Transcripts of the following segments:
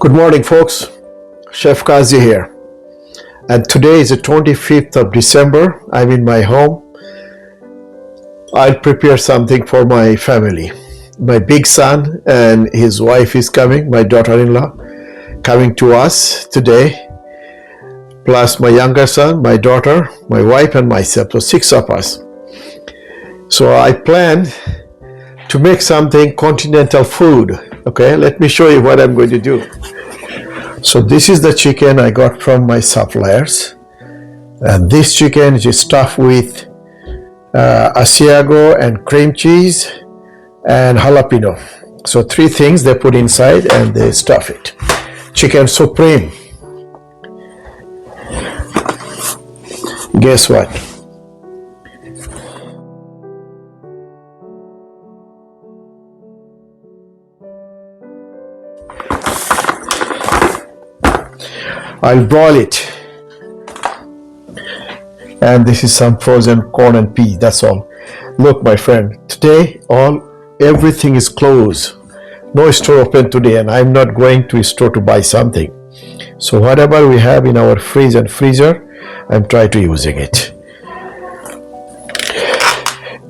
Good morning, folks. Chef Kazi here. And today is the 25th of December. I'm in my home. I'll prepare something for my family. My big son and his wife is coming, my daughter-in-law, coming to us today, plus my younger son, my daughter, my wife, and myself. So 6 of us. So I planned to make something continental food. Okay, let me show you what I'm going to do. So this is the chicken I got from my suppliers, and this chicken is stuffed with Asiago and cream cheese and jalapeno. So 3 things they put inside and they stuff it. Chicken supreme. Guess what? I'll broil it. And this is some frozen corn and peas, that's all. Look, my friend, today everything is closed. No store open today, and I'm not going to a store to buy something. So whatever we have in our fridge and freezer, I'm trying to using it.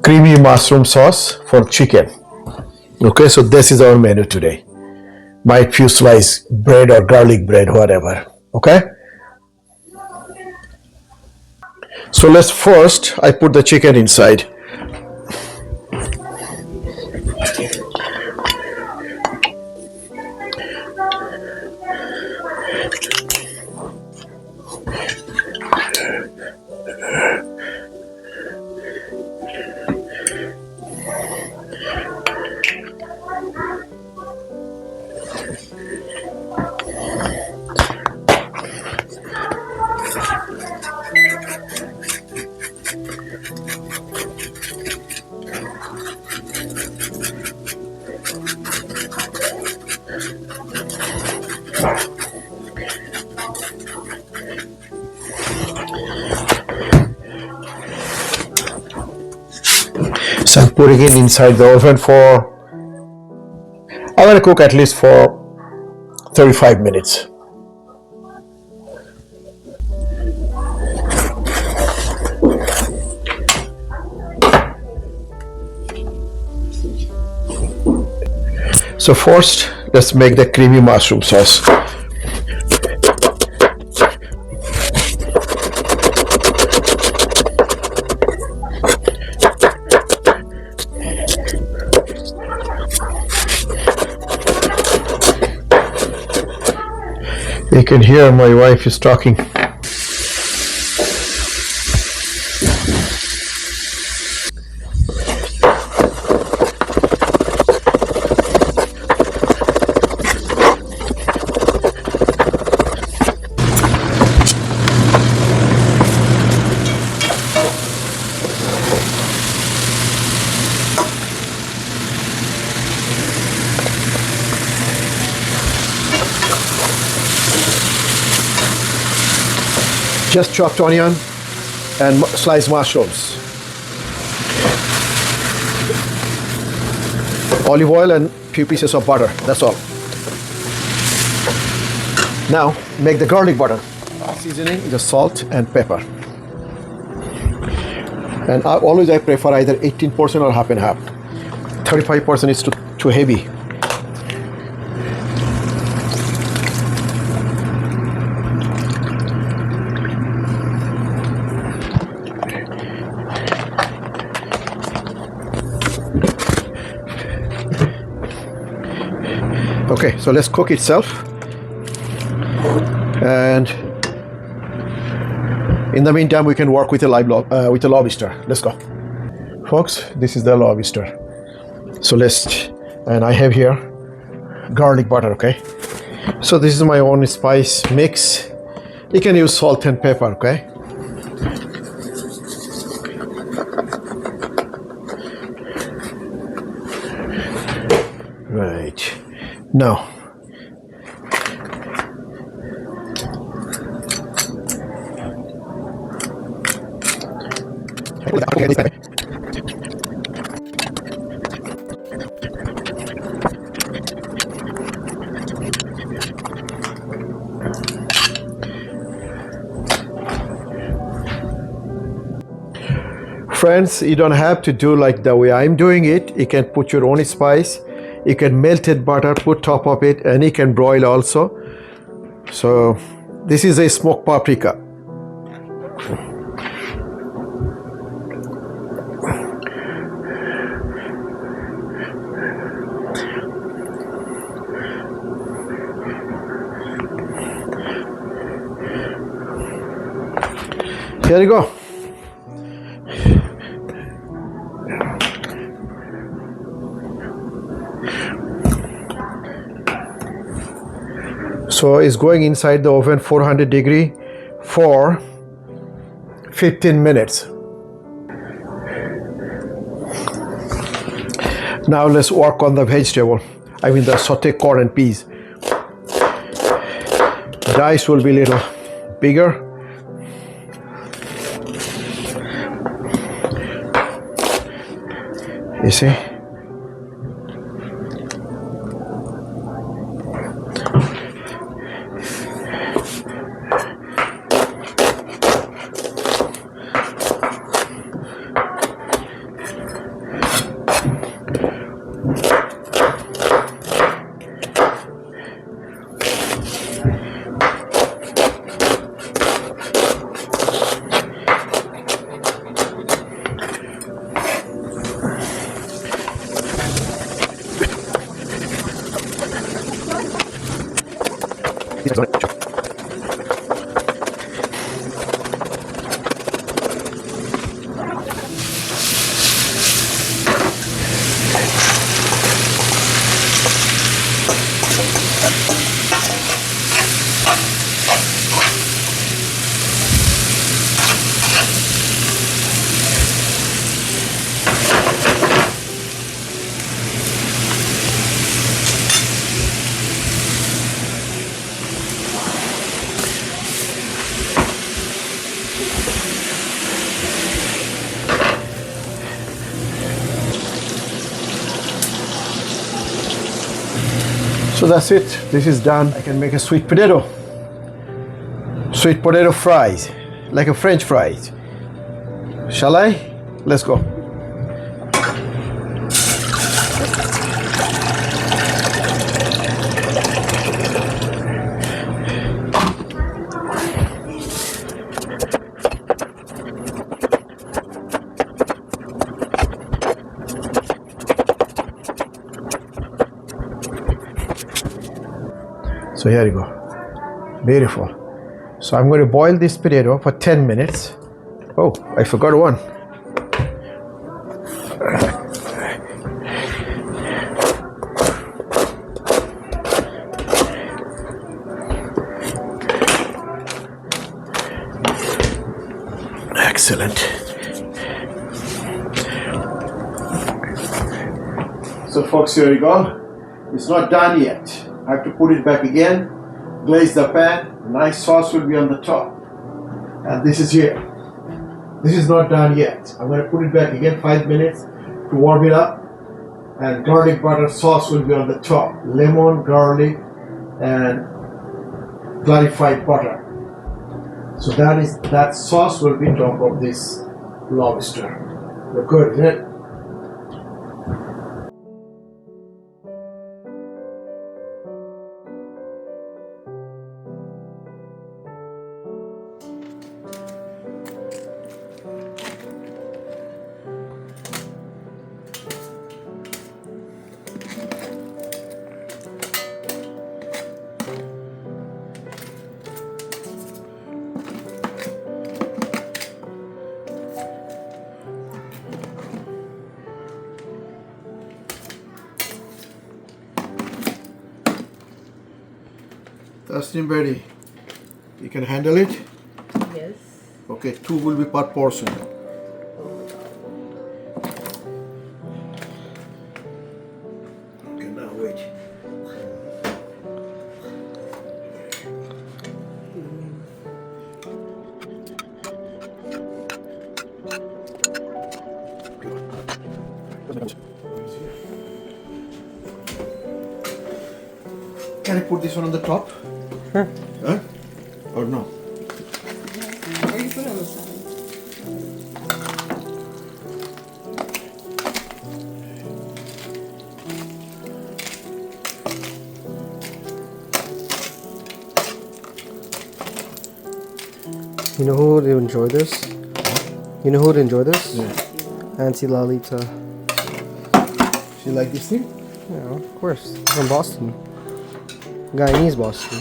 Creamy mushroom sauce for chicken. Okay, so this is our menu today. Might few slice bread or garlic bread, whatever. Okay, so I put the chicken inside. So I'm putting it inside the oven I want to cook at least for 35 minutes. So first, let's make the creamy mushroom sauce. You can hear my wife is talking. Just chopped onion and sliced mushrooms. Olive oil and few pieces of butter, that's all. Now, make the garlic butter. Seasoning is salt and pepper. And I prefer either 18% or half and half. 35% is too heavy. Okay, so let's cook itself, and in the meantime we can work with a lobster. Let's go, folks. This is the lobster. So and I have here garlic butter. Okay, so this is my own spice mix. You can use salt and pepper. Okay, right. Now, friends, you don't have to do like the way I'm doing it. You can put your own spice. You can melted butter, put top of it, and you can broil also. So this is a smoked paprika. Here you go. So it's going inside the oven 400 degree for 15 minutes. Now let's work on the vegetable. I mean the saute corn and peas. Dice will be a little bigger. You see? So that's it. This is done. I can make a sweet potato fries, like a French fries. Shall I? Let's go. So here you go. Beautiful. So I'm going to boil this potato for 10 minutes. Oh, I forgot one. Excellent. So folks, here you go. It's not done yet. I have to put it back again, glaze the pan, nice sauce will be on the top. And this is here. This is not done yet. I'm going to put it back again 5 minutes to warm it up. And garlic butter sauce will be on the top. Lemon, garlic, and clarified butter. So that sauce will be top of this lobster. Look good, isn't it? Tasneem Berry, you can handle it? Yes. Okay, 2 will be per portion. Okay, now wait. Can I put this one on the top? Sure. Huh? Or no? Or you put it on the side. You know who would enjoy this? You know who would enjoy this? Yeah. Auntie Lalita. You like this thing? Yeah, of course. From Boston. Guyanese Boston.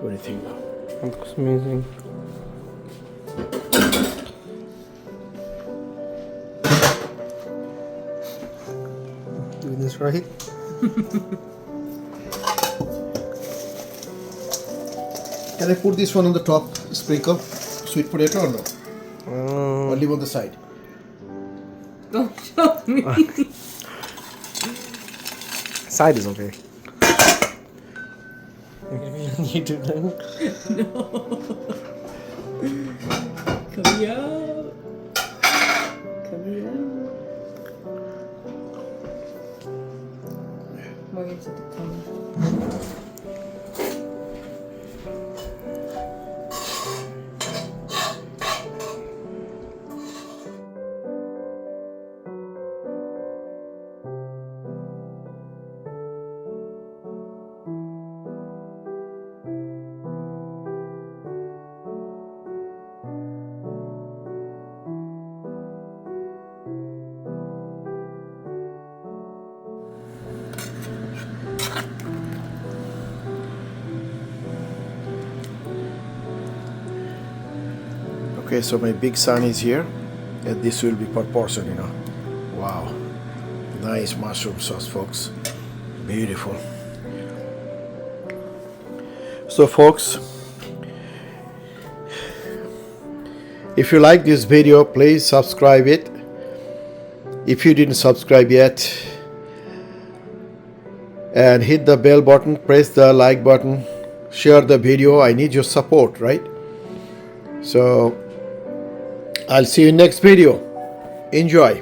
What do you think now? That looks amazing. Doing this right? Can I put this one on the top, sprinkle sweet potato or no? Or leave on the side? Don't show me. Side is okay. You do that? Come here. Come here. More into the camera. Okay, so my big son is here, and this will be per portion, you know. Wow, nice mushroom sauce, folks. Beautiful. So, folks, if you like this video, please subscribe it. If you didn't subscribe yet, and hit the bell button, press the like button, share the video. I need your support, right? So I'll see you in next video. Enjoy.